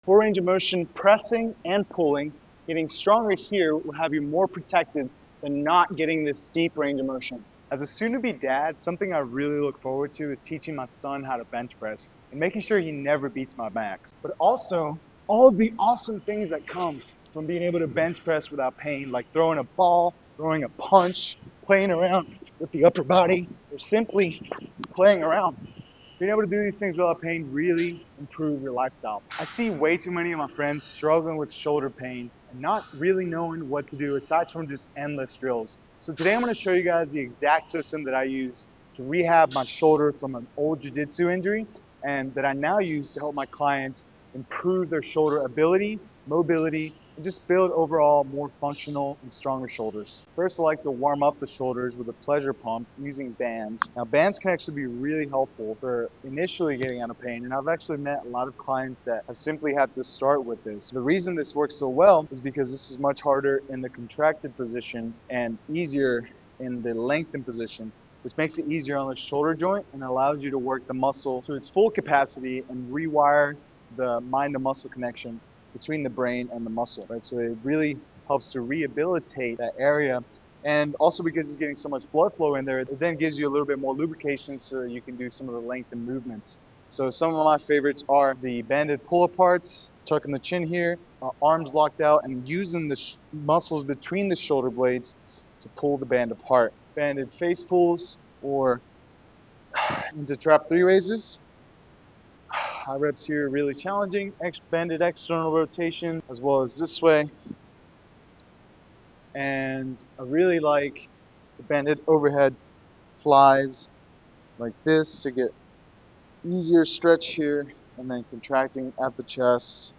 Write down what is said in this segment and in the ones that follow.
Full range of motion, pressing and pulling. Getting stronger here will have you more protected than not getting this deep range of motion. As a soon-to-be dad, something I really look forward to is teaching my son how to bench press and making sure he never beats my max. But also, all of the awesome things that come from being able to bench press without pain, like throwing a ball, throwing a punch, playing around with the upper body, or simply playing around. Being able to do these things without pain really improve your lifestyle. I see way too many of my friends struggling with shoulder pain and not really knowing what to do aside from just endless drills. So today I'm going to show you guys the exact system that I use to rehab my shoulder from an old jiu-jitsu injury and that I now use to help my clients improve their shoulder ability, mobility, and just build overall more functional and stronger shoulders. First, I like to warm up the shoulders with a pleasure pump using bands. Now, bands can actually be really helpful for initially getting out of pain, and I've actually met a lot of clients that have simply had to start with this. The reason this works so well is because this is much harder in the contracted position and easier in the lengthened position, which makes it easier on the shoulder joint and allows you to work the muscle to its full capacity and rewire the mind to muscle connection between the brain and the muscle, right? So it really helps to rehabilitate that area. And also because it's getting so much blood flow in there, it then gives you a little bit more lubrication so that you can do some of the lengthened movements. So some of my favorites are the banded pull aparts, tucking the chin here, arms locked out, and using the muscles between the shoulder blades to pull the band apart. Banded face pulls or into trap 3 raises. High reps here are really challenging. Banded external rotation as well as this way. And I really like the banded overhead flies like this to get easier stretch here and then contracting at the chest.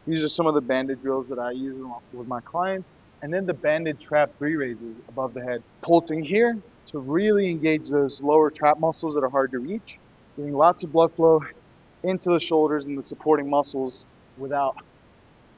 These are some of the banded drills that I use with my clients. And then the banded trap 3 raises above the head. Pulsing here to really engage those lower trap muscles that are hard to reach. Getting lots of blood flow into the shoulders and the supporting muscles without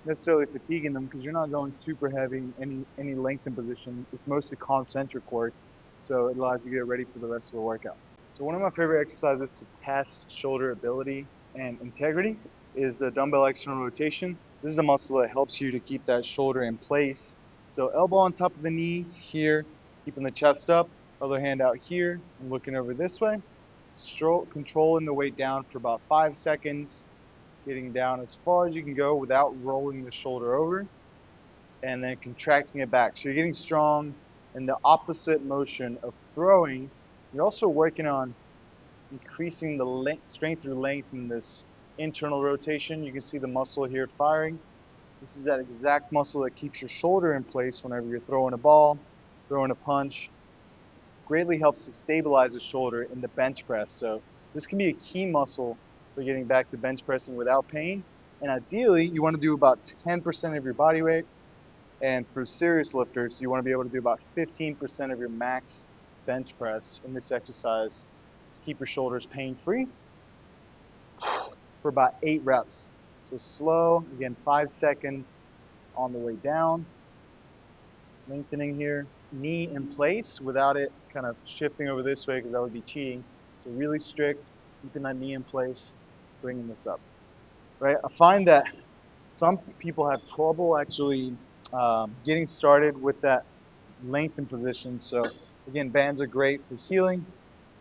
necessarily fatiguing them, because you're not going super heavy in any lengthened position. It's mostly concentric work, so it allows you to get ready for the rest of the workout. So one of my favorite exercises to test shoulder ability and integrity is the dumbbell external rotation. This is the muscle that helps you to keep that shoulder in place. So elbow on top of the knee here, keeping the chest up, other hand out here and looking over this way. Controlling the weight down for about 5 seconds, getting down as far as you can go without rolling the shoulder over, and then contracting it back. So you're getting strong in the opposite motion of throwing. You're also working on increasing the strength through length in this internal rotation. You can see the muscle here firing. This is that exact muscle that keeps your shoulder in place whenever you're throwing a ball, throwing a punch. Greatly helps to stabilize the shoulder in the bench press. So this can be a key muscle for getting back to bench pressing without pain. And ideally, you want to do about 10% of your body weight. And for serious lifters, you want to be able to do about 15% of your max bench press in this exercise to keep your shoulders pain-free for about 8 reps. So slow, again, 5 seconds on the way down. Lengthening here, knee in place without it kind of shifting over this way, because that would be cheating. So really strict, keeping that knee in place, bringing this up. Right? I find that some people have trouble actually getting started with that lengthened position. So again, bands are great for healing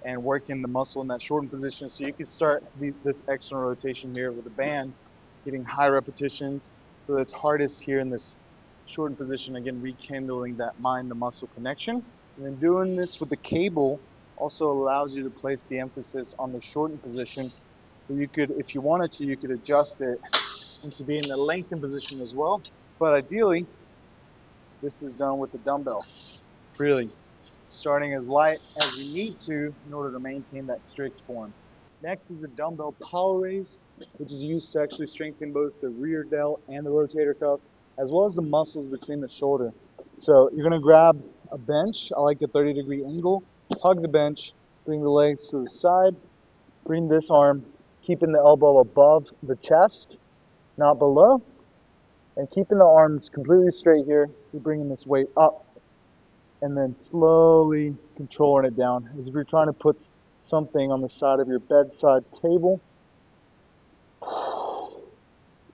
and working the muscle in that shortened position. So you can start this external rotation here with a band, getting high repetitions. So it's hardest here in this shortened position, again, rekindling that mind to muscle connection. And then doing this with the cable also allows you to place the emphasis on the shortened position. So you could, if you wanted to, you could adjust it into being the lengthened position as well. But ideally, this is done with the dumbbell freely, starting as light as you need to in order to maintain that strict form. Next is the dumbbell power raise, which is used to actually strengthen both the rear delt and the rotator cuff, as well as the muscles between the shoulder. So you're going to grab a bench. I like the 30-degree angle. Hug the bench, bring the legs to the side, bring this arm, keeping the elbow above the chest, not below, and keeping the arms completely straight here. You're bringing this weight up and then slowly controlling it down as if you're trying to put something on the side of your bedside table.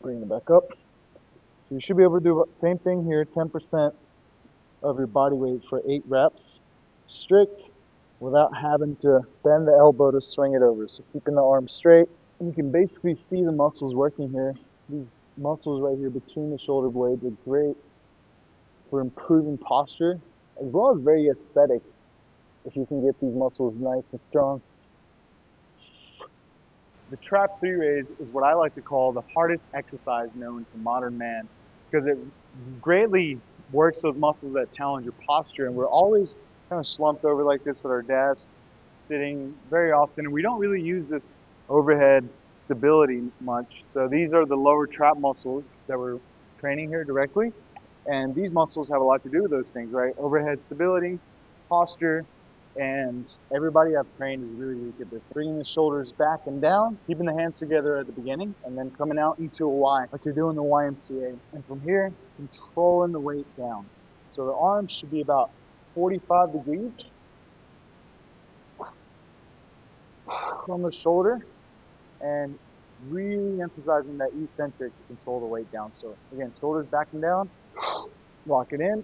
Bring it back up. So you should be able to do the same thing here, 10% of your body weight for 8 reps, strict, without having to bend the elbow to swing it over. So keeping the arm straight. You can basically see the muscles working here. These muscles right here between the shoulder blades are great for improving posture, as well as very aesthetic if you can get these muscles nice and strong. The trap 3 raise is what I like to call the hardest exercise known to modern man, because it greatly works those muscles that challenge your posture. And we're always kind of slumped over like this at our desks, sitting very often, and we don't really use this overhead stability much. So these are the lower trap muscles that we're training here directly, and these muscles have a lot to do with those things, right? Overhead stability, posture, and everybody I've trained is really weak at this. Bringing the shoulders back and down, keeping the hands together at the beginning, and then coming out into a Y, like you're doing the YMCA. And from here, controlling the weight down. So the arms should be about 45 degrees from the shoulder, and really emphasizing that eccentric to control the weight down. So again, shoulders back and down, lock it in,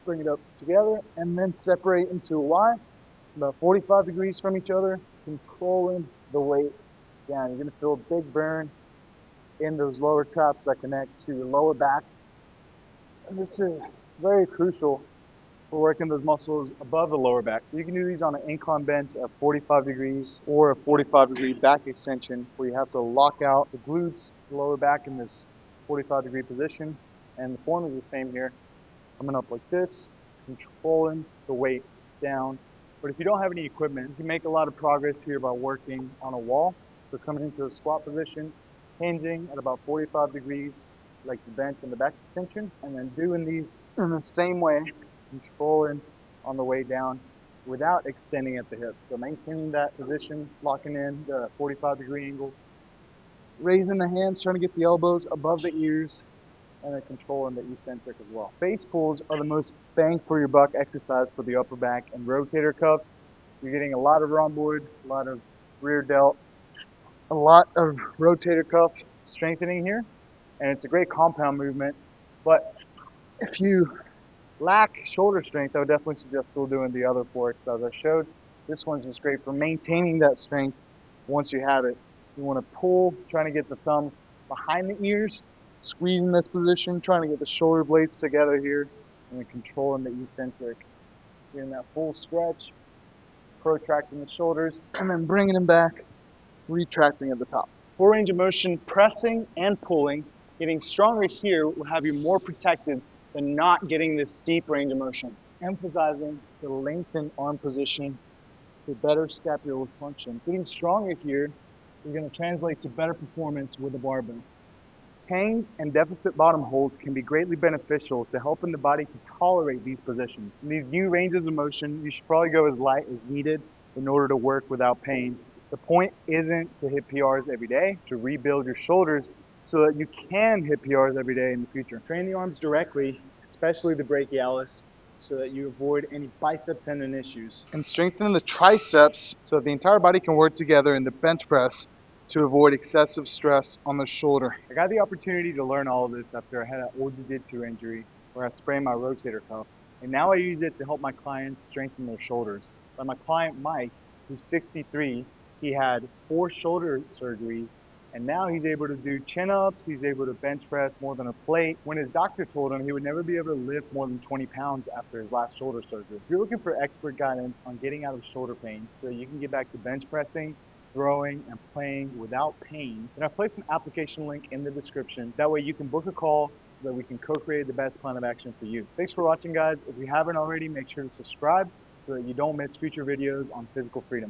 bring it up together, and then separate into a Y. About 45 degrees from each other, controlling the weight down. You're going to feel a big burn in those lower traps that connect to your lower back. And this is very crucial for working those muscles above the lower back. So you can do these on an incline bench at 45 degrees or a 45-degree back extension where you have to lock out the glutes, the lower back in this 45-degree position. And the form is the same here. Coming up like this, controlling the weight down. But if you don't have any equipment, you can make a lot of progress here by working on a wall. So coming into a squat position, hinging at about 45 degrees, like the bench and the back extension, and then doing these in the same way, controlling on the way down without extending at the hips. So maintaining that position, locking in the 45-degree angle, raising the hands, trying to get the elbows above the ears, and then controlling the eccentric as well. Face pulls are the most bang for your buck exercise for the upper back and rotator cuffs. You're getting a lot of rhomboid, a lot of rear delt, a lot of rotator cuff strengthening here, and it's a great compound movement. But if you lack shoulder strength, I would definitely suggest still doing the other 4 exercises I showed. This one's just great for maintaining that strength once you have it. You want to pull, trying to get the thumbs behind the ears, squeezing this position, trying to get the shoulder blades together here, and then controlling the eccentric. Getting that full stretch, protracting the shoulders, and then bringing them back, retracting at the top. Full range of motion, pressing and pulling. Getting stronger here will have you more protected than not getting this steep range of motion. Emphasizing the lengthened arm position for better scapular function. Getting stronger here is going to translate to better performance with the barbell. Hangs and deficit bottom holds can be greatly beneficial to helping the body to tolerate these positions. In these new ranges of motion, you should probably go as light as needed in order to work without pain. The point isn't to hit PRs every day, to rebuild your shoulders so that you can hit PRs every day in the future. Train the arms directly, especially the brachialis, so that you avoid any bicep tendon issues. And strengthen the triceps so that the entire body can work together in the bench press to avoid excessive stress on the shoulder. I got the opportunity to learn all of this after I had an old jiu-jitsu injury where I sprained my rotator cuff. And now I use it to help my clients strengthen their shoulders. Like my client Mike, who's 63, he had 4 shoulder surgeries, and now he's able to do chin-ups, he's able to bench press more than a plate, when his doctor told him he would never be able to lift more than 20 pounds after his last shoulder surgery. If you're looking for expert guidance on getting out of shoulder pain so you can get back to bench pressing, throwing, and playing without pain, then I've placed an application link in the description. That way you can book a call so that we can co-create the best plan of action for you. Thanks for watching, guys. If you haven't already, make sure to subscribe so that you don't miss future videos on physical freedom.